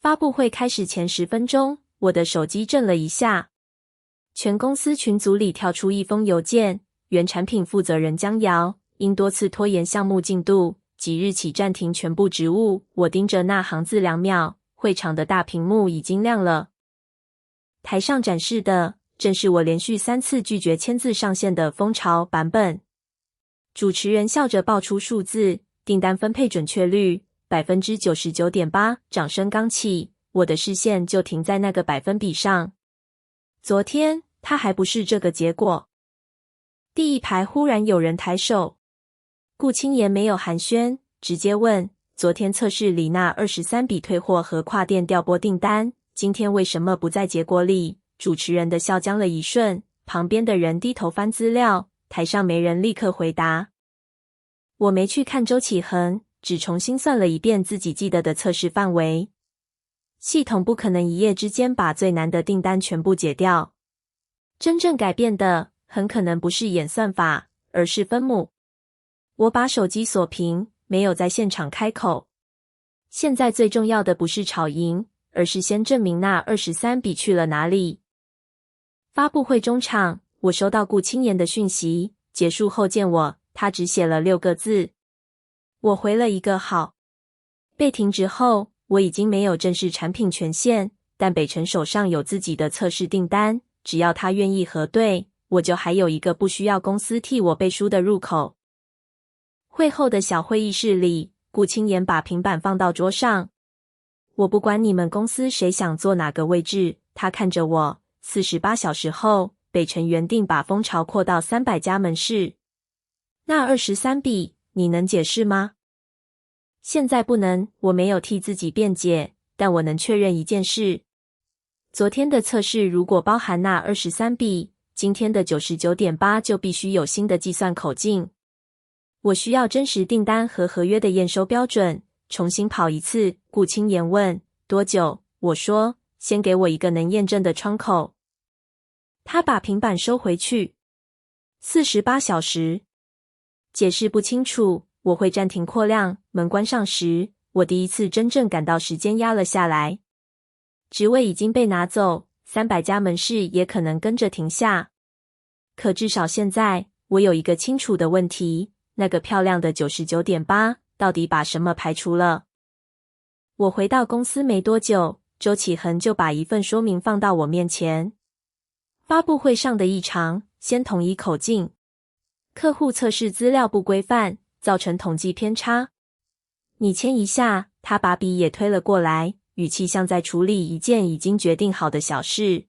發布會開始前10分鐘，我的手機震了一下。全公司群組裡跳出一封郵件，原產品負責人江瑤因多次拖延項目進度，即日起暫停全部職務。我盯着那行字2秒，會場的大屏幕已經亮了。台上展示的正是我連續3次拒絕簽字上線的蜂巢版本。主持人笑着報出數字，訂單分配準確率 99.8%。掌聲剛起，我的視線就停在那個百分比上。昨天它還不是這個結果。第一排忽然有人抬手，顧清言沒有寒暄，直接問：昨天測試裡那23筆退貨和跨店調撥訂單，今天為什麼不在結果裡？主持人的笑僵了一瞬，旁邊的人低頭翻資料，台上沒人立刻回答。我沒去看周啟恆，只重新算了一遍自己記得的測試範圍。系統不可能一夜之間把最難的訂單全部解掉。真正改變的很可能不是演算法，而是分母。我把手機鎖屏，沒有在現場開口。現在最重要的不是吵贏，而是先證明那23筆去了哪裡。發布會中場，我收到顧清言的訊息，結束後見我，他只寫了6個字。我回了一個好。被停職後，我已經沒有正式產品權限，但北辰手上有自己的測試訂單，只要他願意核對，我就還有一個不需要公司替我背書的入口。會後的小會議室裡，顧清言把平板放到桌上。我不管你們公司誰想坐哪個位置，他看着我。48小時後，北辰原定把蜂巢擴到300家門市。那23筆，你能解釋嗎？現在不能，我沒有替自己辯解，但我能確認一件事。昨天的測試如果包含那23筆，今天的 99.8% 就必須有新的計算口徑。我需要真實訂單和合約的驗收標準，重新跑一次。顧清言問：多久？我說：先給我一個能驗證的窗口。他把平板收回去。48小時。解釋不清楚，我會暫停擴量。門關上時，我第一次真正感到時間壓了下來。職位已經被拿走，300家門市也可能跟着停下。可至少現在，我有一個清楚的問題，那個漂亮的 99.8% 到底把什麼排除了？我回到公司沒多久，周啟恆就把一份說明放到我面前。發布會上的異常，先統一口徑。客戶測試資料不規範，造成統計偏差。你簽一下。他把筆也推了過來，語氣像在處理一件已經決定好的小事。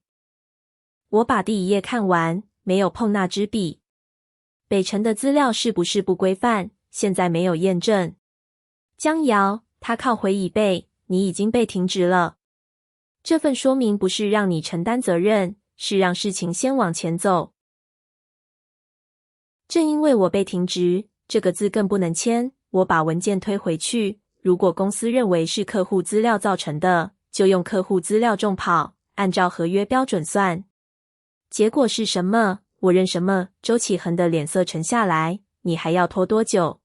我把第一頁看完，沒有碰那支筆。北辰的資料是不是不規範？現在沒有驗證。江瑤，他靠回椅背，你已經被停職了。這份說明不是讓你承擔責任，是讓事情先往前走。正因為我被停職，這個字更不能簽。我把文件推回去。如果公司認為是客戶資料造成的，就用客戶資料重跑，按照合約標準算。結果是什麼？我認什麼？周啟恆的臉色沉下來。你還要拖多久？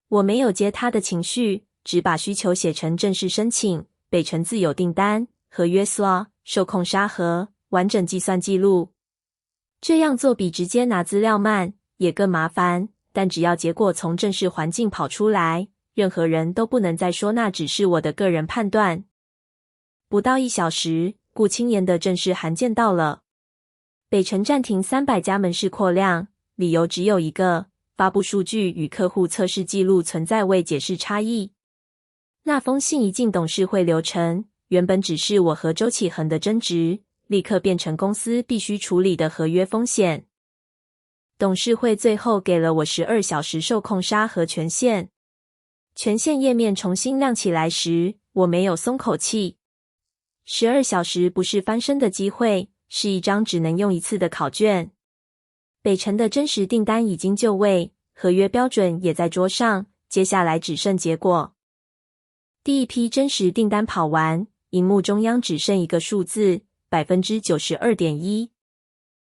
我沒有接他的情緒，只把需求寫成正式申請。北辰自有訂單、合約 SLA、受控沙盒、完整計算記錄。這樣做比直接拿資料慢，也更麻煩。但只要結果從正式環境跑出來，任何人都不能再說那只是我的個人判斷。不到1小時，顧清言的正式函件到了。北辰暫停300家門市擴量，理由只有一個：發布數據與客戶測試記錄存在未解釋差異。那封信一進董事會流程，原本只是我和周啟恆的爭執，立刻變成公司必須處理的合約風險。董事會最後給了我12小時受控沙盒權限。權限頁面重新亮起來時，我沒有鬆口氣。12小時不是翻身的機會，是一張只能用一次的考卷。北辰的真實訂單已經就位，合約標準也在桌上，接下來只剩結果。第一批真實訂單跑完，螢幕中央只剩一個數字 92.1%。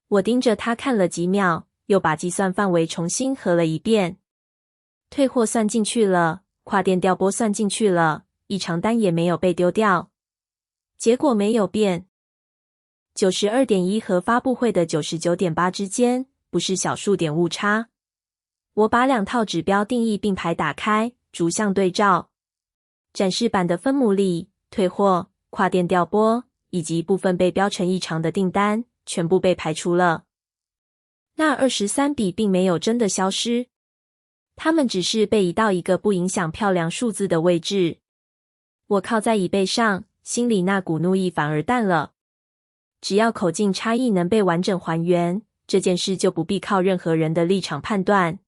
我盯着它看了幾秒，又把計算範圍重新核了一遍。退貨算進去了，跨店調撥算進去了，異常單也沒有被丟掉。結果沒有變。92.1 和發布會的 99.8 之間，不是小數點誤差。我把兩套指標定義並排打開，逐項對照。展示板的分母裡，退貨、跨店調撥以及部分被標成異常的訂單，全部被排除了。那23筆並沒有真的消失，它們只是被移到一個不影響漂亮數字的位置。我靠在椅背上，心裡那股怒意反而淡了。只要口徑差異能被完整還原，這件事就不必靠任何人的立場判斷。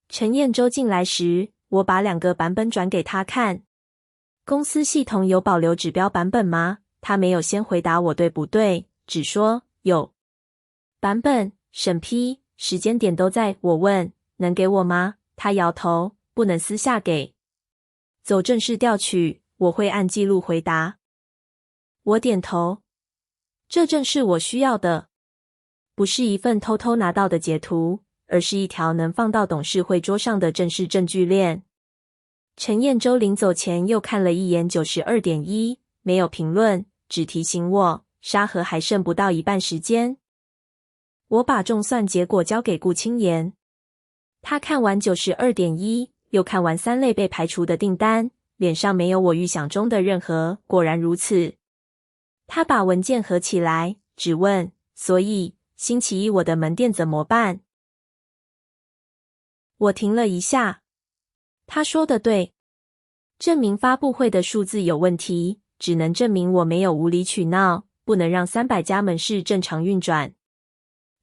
陳彥洲進來時，我把2個版本轉給他看。公司系統有保留指標版本嗎？他沒有先回答我對不對，只說有。版本、審批、時間點都在。我問，能給我嗎？他搖頭，不能私下給。走正式調取，我會按記錄回答。我點頭。這正是我需要的，不是一份偷偷拿到的截圖，而是一條能放到董事會桌上的正式證據鏈。陳彥洲臨走前又看了一眼 92.1， 沒有評論，只提醒我沙盒還剩不到一半時間。我把重算結果交給顧清言，他看完 92.1， 又看完3類被排除的訂單，臉上沒有我預想中的任何果然如此。他把文件合起來，只問，所以星期一我的門店怎麼辦？我停了一下。他說的對，證明發布會的數字有問題，只能證明我沒有無理取鬧，不能讓300家門市正常運轉。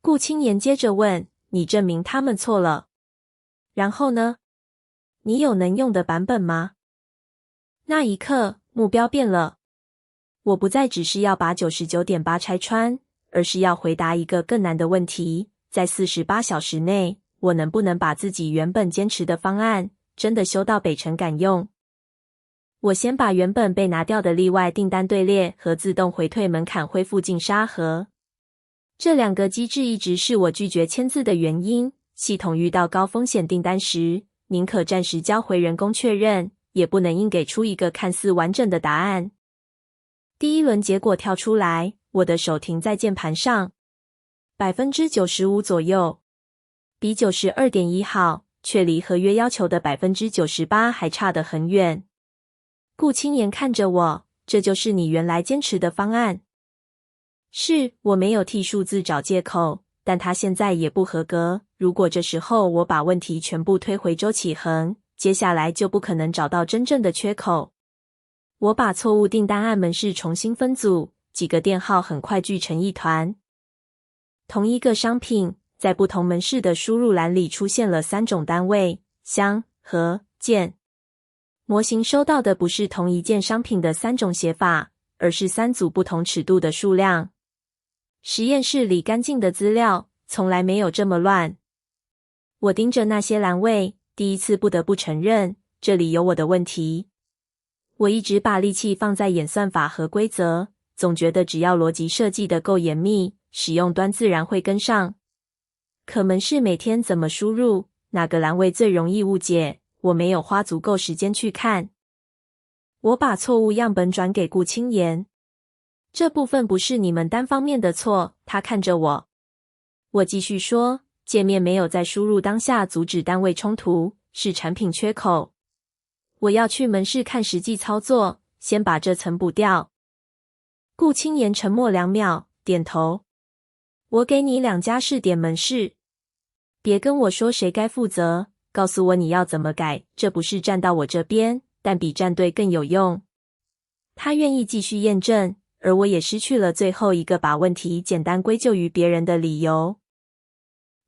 顧清言接着問，你證明他們錯了，然後呢？你有能用的版本嗎？那一刻，目標變了。我不再只是要把 99.8 拆穿，而是要回答一個更難的問題，在48小時內，我能不能把自己原本堅持的方案真的修到北辰敢用？我先把原本被拿掉的例外訂單隊列和自動回退門檻恢復進沙盒。這2個機制一直是我拒絕簽字的原因。系統遇到高風險訂單時，寧可暫時交回人工確認，也不能硬給出一個看似完整的答案。第一輪結果跳出來，我的手停在鍵盤上， 95% 左右，比 92.1 好，卻離合約要求的 98% 還差得很遠。顧清言看着我，這就是你原來堅持的方案？是，我沒有替數字找借口，但他現在也不合格。如果這時候我把問題全部推回周啟恆，接下來就不可能找到真正的缺口。我把錯誤訂單按門市重新分組，幾個店號很快聚成一團。同一個商品，在不同門市的輸入欄裡出現了3種單位：箱、盒、件。模型收到的不是同一件商品的3種寫法，而是3組不同尺度的數量。實驗室裡乾淨的資料，從來沒有這麼亂。我盯着那些欄位，第一次不得不承認，這裡有我的問題。我一直把力氣放在演算法和規則，總覺得只要邏輯設計得夠嚴密，使用端自然會跟上。可門市每天怎麼輸入，哪個欄位最容易誤解，我沒有花足夠時間去看。我把錯誤樣本轉給顧清言，這部分不是你們單方面的錯。他看着我，我繼續說，界面沒有在輸入當下阻止單位衝突，是產品缺口。我要去門市看實際操作，先把這層補掉。顧清言沉默2秒，點頭。我給你2家試點門市，別跟我說誰該負責，告訴我你要怎麼改，這不是站到我這邊，但比站隊更有用。他願意繼續驗證，而我也失去了最後一個把問題簡單歸咎於別人的理由。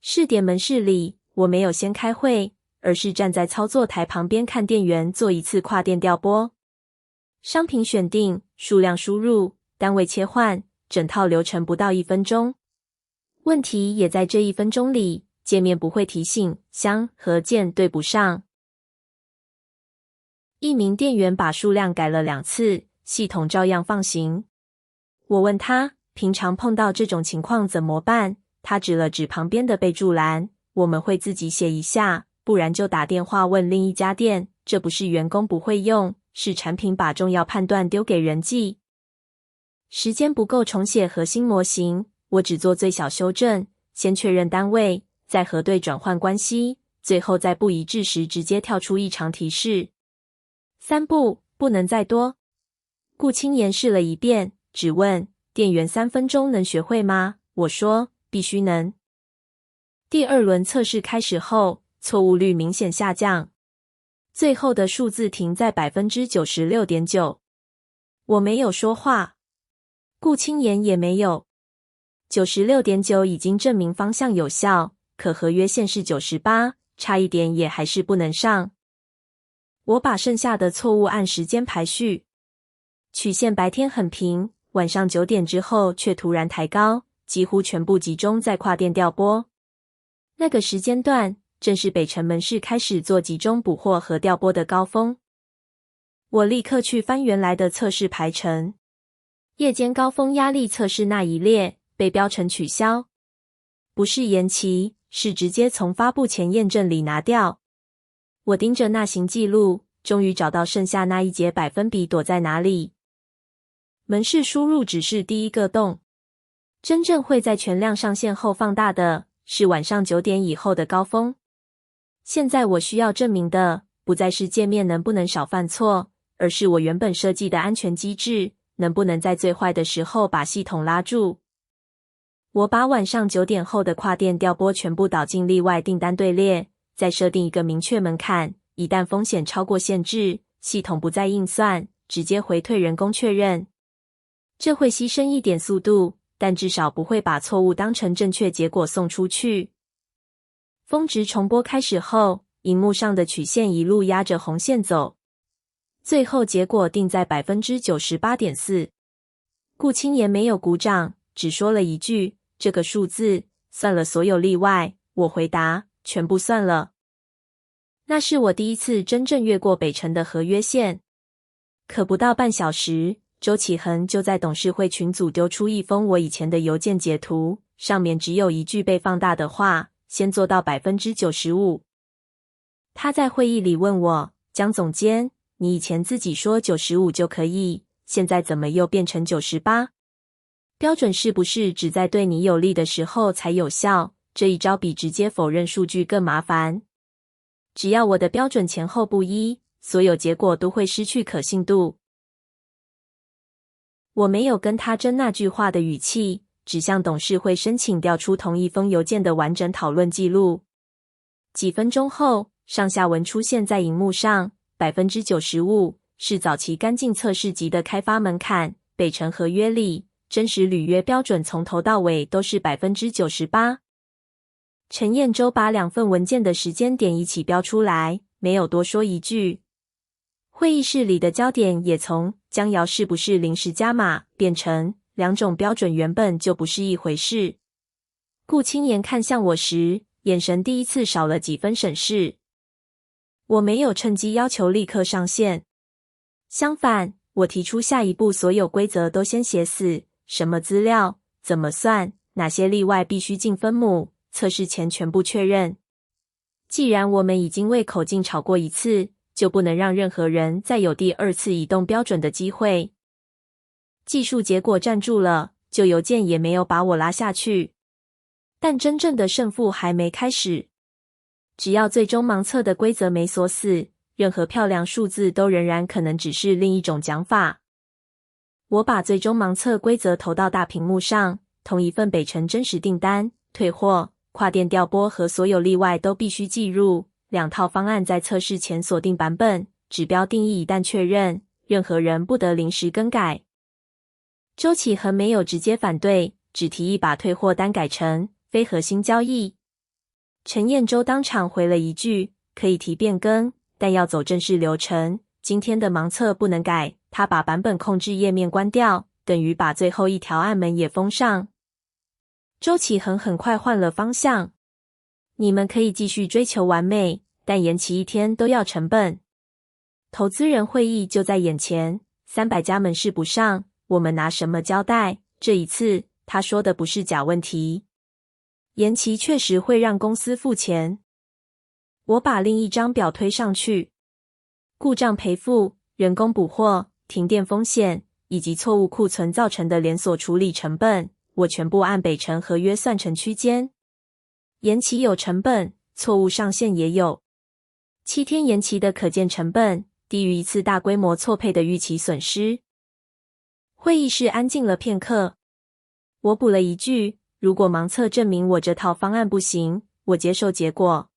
試點門市裡，我沒有先開會，而是站在操作台旁邊看店員做一次跨店調撥。商品選定、數量輸入、單位切換，整套流程不到1分鐘。問題也在這1分鐘裡，界面不會提醒箱和件對不上。一名店員把數量改了2次，系統照樣放行。我問他，平常碰到這種情況怎麼辦？他指了指旁邊的備註欄，我們會自己寫一下，不然就打電話問另一家店。這不是員工不會用，是產品把重要判斷丟給人記。時間不夠重寫核心模型，我只做最小修正，先確認單位，再核對轉換關係，最後在不一致時直接跳出異常提示。3步，不能再多。顧清言試了一遍，只問店員3分鐘能學會嗎？我說必須能。第2輪測試開始後，錯誤率明顯下降，最後的數字停在 96.9%。我沒有說話，顧清言也沒有。96.9 已經證明方向有效，可合約線是98，差一點也還是不能上。我把剩下的錯誤按時間排序，曲線白天很平，晚上9點之後卻突然抬高，幾乎全部集中在跨電調撥。那個時間段正是北辰門市開始做集中捕獲和調撥的高峰。我立刻去翻原來的測試排程，夜間高峰壓力測試那一列被標成取消，不是延期，是直接從發布前驗證裡拿掉。我盯着那行記錄，終於找到剩下那一節百分比躲在哪裡。門市輸入只是第一個洞，真正會在全量上線後放大的是晚上9點以後的高峰。現在我需要證明的不再是界面能不能少犯錯，而是我原本設計的安全機制能不能在最壞的時候把系統拉住。我把晚上9點後的跨電調撥全部導進例外訂單隊列，再設定一個明確門檻，一旦風險超過限制，系統不再硬算，直接回退人工確認。這會犧牲一點速度，但至少不會把錯誤當成正確結果送出去。峰值重播開始後，螢幕上的曲線一路壓着紅線走，最後結果定在 98.4%。顧清言沒有鼓掌，只說了一句：“這個數字算了所有例外。”我回答：“全部算了。”那是我第一次真正越過北辰的合約線。可不到半小時，周啟恆就在董事會群組丟出一封我以前的郵件截圖，上面只有一句被放大的話：“先做到 95%。”他在會議裡問我：“江總監，你以前自己說95就可以，現在怎麼又變成98？標準是不是只在對你有利的時候才有效？這一招比直接否認數據更麻煩。只要我的標準前後不一，所有結果都會失去可信度。”我沒有跟他爭那句話的語氣，只向董事會申請調出同一封郵件的完整討論記錄。幾分鐘後，上下文出現在熒幕上 95% 是早期乾淨測試級的開發門檻，北辰合約裡真實履約標準從頭到尾都是 98%。陳彥洲把2份文件的時間點一起標出來，沒有多說一句。會議室裡的焦點也從江瑤是不是臨時加碼變成兩種標準原本就不是一回事。顧清言看向我時，眼神第一次少了幾分審視。我沒有趁機要求立刻上線，相反，我提出下一步所有規則都先寫死，什麼資料，怎麼算，哪些例外必須進分母，測試前全部確認。既然我們已經為口徑吵過一次，就不能讓任何人再有第2次移動標準的機會。技術結果站住了，舊郵件也沒有把我拉下去。但真正的勝負還沒開始。只要最終盲測的規則沒鎖死，任何漂亮數字都仍然可能只是另一種講法。我把最終盲測規則投到大屏幕上，同一份北辰真實訂單、退貨、跨電調撥和所有例外都必須計入。2套方案在測試前鎖定版本，指標定義一旦確認，任何人不得臨時更改。周啟恆沒有直接反對，只提議把退貨單改成非核心交易。陳彥洲當場回了一句：“可以提變更，但要走正式流程。今天的盲測不能改。”他把版本控制頁面關掉，等於把最後一條暗門也封上。周啟恆很快換了方向。你們可以繼續追求完美，但延期1天都要成本。投資人會議就在眼前，300家門市不上，我們拿什麼交代？這一次，他說的不是假問題。延期確實會讓公司付錢。我把另一張表推上去，故障賠付、人工補貨、停電風險、以及錯誤庫存造成的連鎖處理成本，我全部按北辰合約算成區間。延期有成本，錯誤上線也有。7天延期的可見成本低於一次大規模錯配的預期損失。會議室安靜了片刻，我補了一句：如果盲測證明我這套方案不行，我接受結果。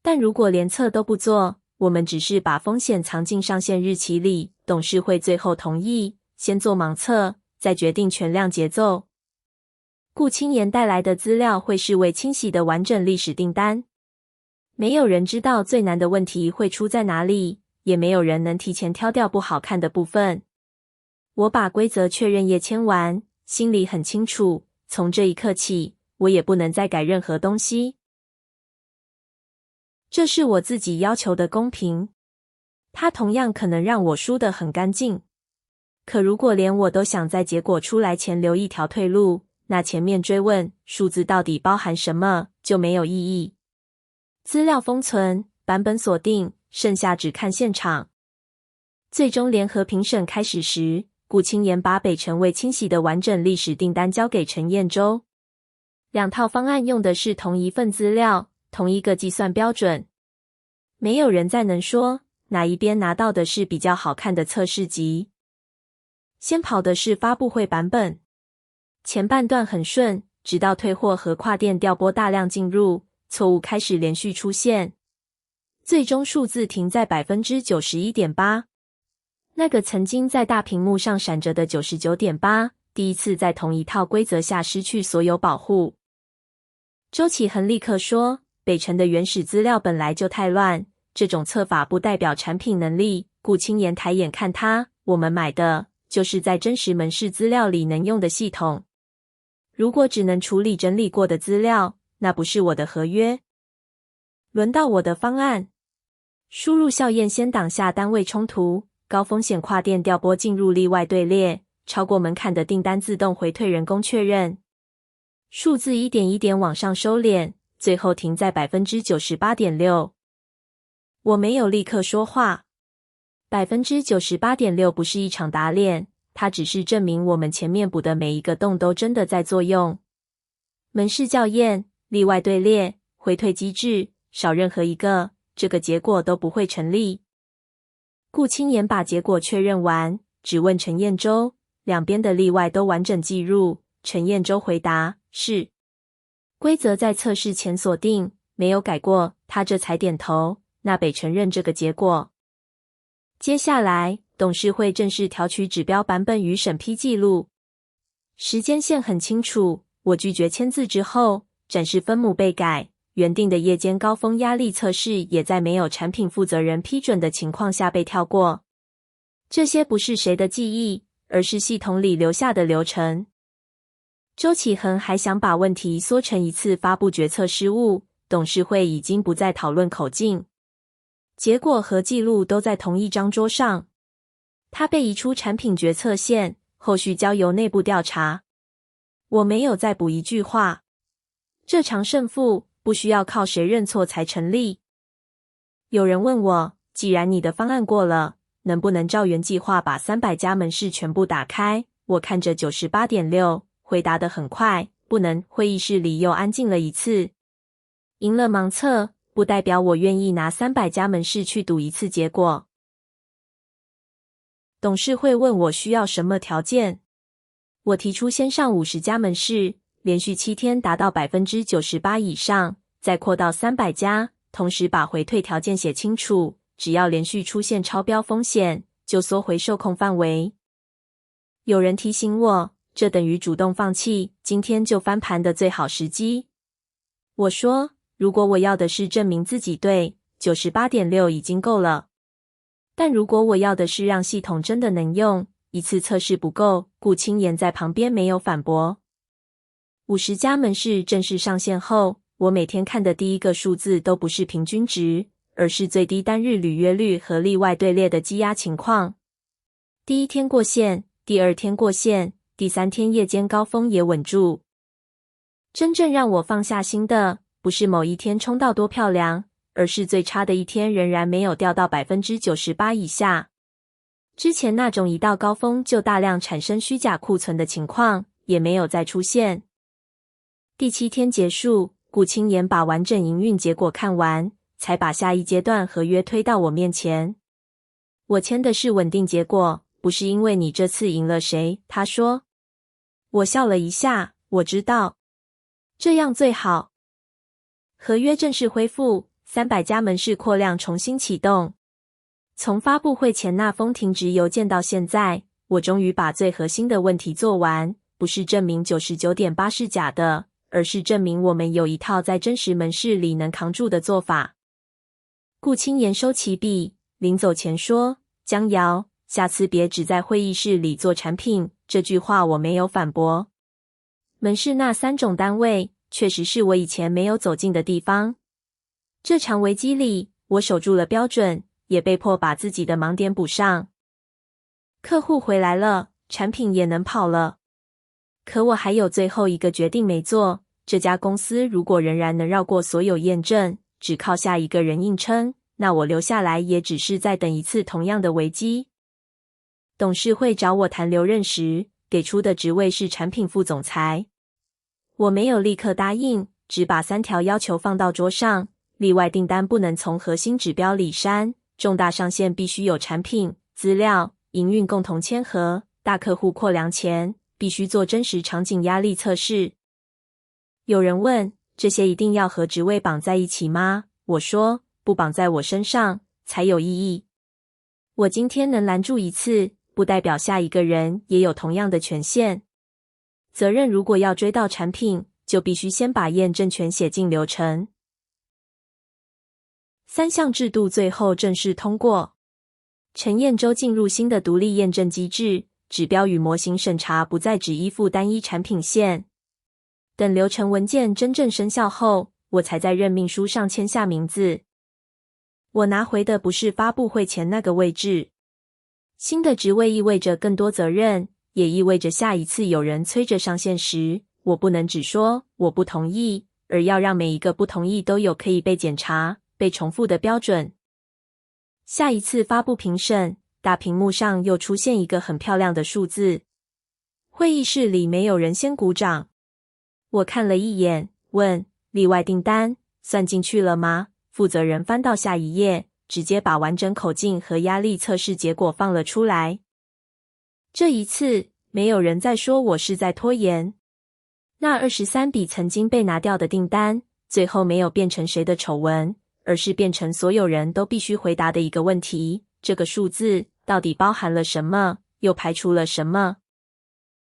但如果連測都不做，我們只是把風險藏進上線日期裡，董事會最後同意先做盲測，再決定全量節奏。顧清言帶來的資料會是未清洗的完整歷史訂單。沒有人知道最難的問題會出在哪裡，也沒有人能提前挑掉不好看的部分。我把規則確認頁簽完，心裡很清楚，從這一刻起，我也不能再改任何東西。這是我自己要求的公平。它同樣可能讓我輸得很乾淨。可如果連我都想在結果出來前留一條退路，那前面追問數字到底包含什麼就沒有意義。資料封存，版本鎖定，剩下只看現場。最終聯合評審開始時，顧清言把北辰未清洗的完整歷史訂單交給陳彥洲。兩套方案用的是同一份資料，同一個計算標準。沒有人再能說哪一邊拿到的是比較好看的測試集。先跑的是發布會版本，前半段很順，直到退貨和跨店調撥大量進入，錯誤開始連續出現，最終數字停在 91.8%。那個曾經在大屏幕上閃着的 99.8%，第一次在同一套規則下失去所有保護。周啟恆立刻說，北辰的原始資料本來就太亂，這種測法不代表產品能力。顧清言抬眼看他，我們買的就是在真實門市資料裡能用的系統。如果只能處理整理過的資料，那不是我的合約。輪到我的方案，輸入校驗先擋下單位衝突，高風險跨店調撥進入例外隊列，超過門檻的訂單自動回退人工確認。數字一點一點往上收斂，最後停在 98.6%。我沒有立刻說話。98.6% 不是一場打臉，它只是證明我們前面補的每一個洞都真的在作用。門市校驗、例外隊列、回退機制，少任何一個，這個結果都不會成立。顧清言把結果確認完，只問陳彥洲，兩邊的例外都完整記入。陳彥洲回答是。規則在測試前鎖定，沒有改過，他這才點頭。那北承認這個結果。接下來，董事會正式調取指標版本與審批記錄。時間線很清楚，我拒絕簽字之後，展示分母被改，原定的夜間高峰壓力測試也在沒有產品負責人批准的情況下被跳過。這些不是誰的記憶，而是系統裡留下的流程。周啟恆還想把問題縮成一次發布決策失誤，董事會已經不再討論口徑。結果和記錄都在同一張桌上，它被移出產品決策線，後續交由內部調查。我沒有再補一句話。這場勝負不需要靠誰認錯才成立。有人問我，既然你的方案過了，能不能照原計劃把300家門市全部打開？我看着 98.6%， 回答得很快，不能。會議室裡又安靜了一次。贏了盲測，不代表我願意拿300家門市去賭一次結果。董事會問我需要什麼條件，我提出先上50家門市，連續7天達到 98% 以上，再擴到300家，同時把回退條件寫清楚，只要連續出現超標風險，就縮回受控範圍。有人提醒我，這等於主動放棄今天就翻盤的最好時機。我說，如果我要的是證明自己對 98.6 已經夠了。但如果我要的是讓系統真的能用，一次測試不夠。顧清言在旁邊沒有反駁。50家門市正式上線後，我每天看的第一個數字都不是平均值，而是最低單日履約率和例外隊列的積壓情況。第一天過線，第二天過線，第三天夜間高峰也穩住。真正讓我放下心的，不是某一天衝到多漂亮，而是最差的一天仍然沒有掉到 98% 以下。之前那種一到高峰就大量產生虛假庫存的情況也沒有再出現。第7天結束，顧清言把完整營運結果看完，才把下一階段合約推到我面前。我簽的是穩定結果，不是因為你這次贏了誰，他說。我笑了一下，我知道，這樣最好。合約正式恢復，300家門市擴量重新啟動。從發布會前那封停職郵件到現在，我終於把最核心的問題做完，不是證明 99.8% 是假的，而是證明我們有一套在真實門市裡能扛住的做法。顧清言收起筆，臨走前說：“江瑤，下次別只在會議室裡做產品。”這句話我沒有反駁。門市那3種單位，確實是我以前沒有走進的地方。這場危機裡，我守住了標準，也被迫把自己的盲點補上。客戶回來了，產品也能跑了。可我還有最後一個決定沒做。這家公司如果仍然能繞過所有驗證，只靠下一個人硬撐，那我留下來也只是再等一次同樣的危機。董事會找我談留任時，給出的職位是產品副總裁。我沒有立刻答應，只把3條要求放到桌上。例外訂單不能從核心指標裡刪，重大上線必須有產品、資料、營運共同簽合，大客戶擴量前必須做真實場景壓力測試。有人問，這些一定要和職位綁在一起嗎？我說，不綁在我身上才有意義。我今天能攔住一次，不代表下一個人也有同樣的權限。責任如果要追到產品，就必須先把驗證權寫進流程。3項制度最後正式通過。陳彥洲進入新的獨立驗證機制，指標與模型審查不再只依附單一產品線。等流程文件真正生效後，我才在任命書上簽下名字。我拿回的不是發布會前那個位置。新的職位意味着更多責任，也意味着下一次有人催着上線時，我不能只說我不同意，而要讓每一個不同意都有可以被檢查、被重複的標準。下一次發布評審，大屏幕上又出現一個很漂亮的數字。會議室裡沒有人先鼓掌。我看了一眼，問：例外訂單算進去了嗎？負責人翻到下一頁，直接把完整口徑和壓力測試結果放了出來。這一次，沒有人再說我是在拖延。那23筆曾經被拿掉的訂單，最後沒有變成誰的醜聞，而是變成所有人都必須回答的一個問題：這個數字到底包含了什麼，又排除了什麼？